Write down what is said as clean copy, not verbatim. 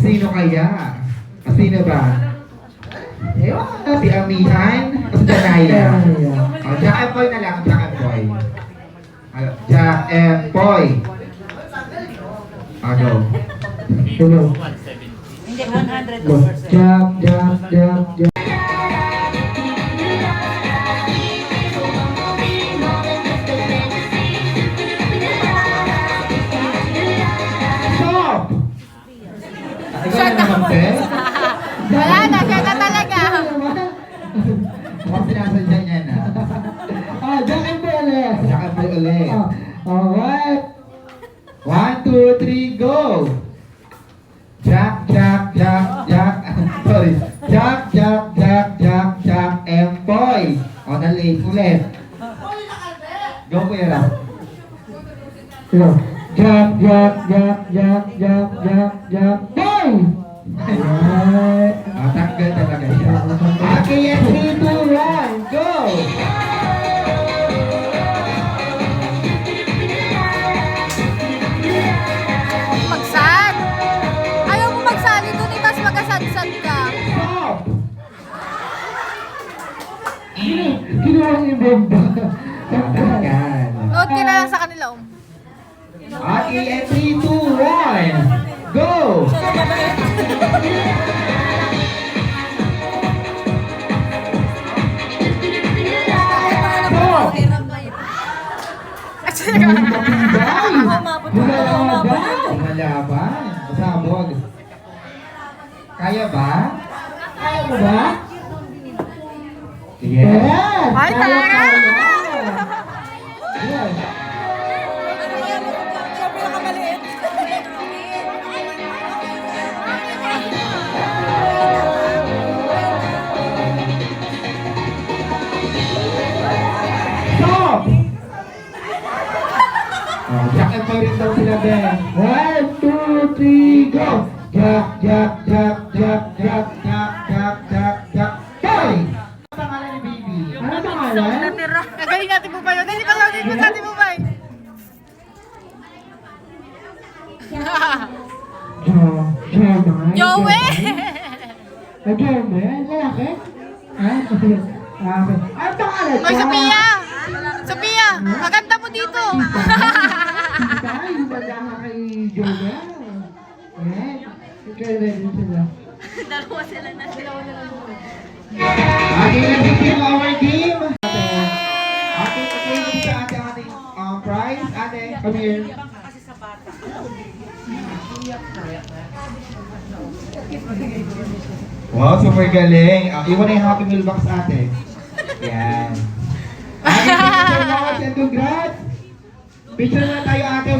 Sino kaya? Sino ba? Ewan na, si Amihan o si Danaya? Jack and Boy na lang, Jack and Boy. Jack and Boy. Ano? Hello. Hindi, 100%. Jack. Stop! Ikaw na naman, Pe? Wala na, siya na talaga. Mukhang sinasadya niya na. Jack and Boy ulit. Jack and Boy ulit. Alright. 1, 2, 3, go! Jack. Sorry. Jack, and Boy. O, na-late ulit. Go, Kuya Ram. Hello. Jack, boy! Alright. Tanggal talaga siya. Okay, and 3, 2, 1, go! Magsad. Ayaw mo magsali doon, itas magasadsad ka. Stop! Kinuha niyo yung bomba. Tanggal. Load ka na lang sa kanila, Okay, and 3, 2, 1, go! Stop! Lumalaban. Pasabog. Kaya ba? Kaya mo ba? Yes! Ay, Kaya. Yes! Stop! Oh, Jack and Boy rin daw sila, Ben. 1, 2, 3, go! Jack, Boy! Ano pangalan ni Baby? Ano pangalan? Gagaling natin mo ba yun? Hindi pa natin mo ba yun? Joey! Ay, Joey? Lalaki? Ay, okay. Ano pangalan? Oy, Sophia! Sophia! Maganda mo dito! Ay, wala ka kay Joey. Ayan. Ikaw ready sila. Dalawa sila na. Okay, let's begin our game. Okay, okay, sa ating prize. Ate, come here. Wow, super galing. Iwan na yung Happy Meal box, ate. Yan. Ate, thank you so much and congrats. Picture na tayo, ate.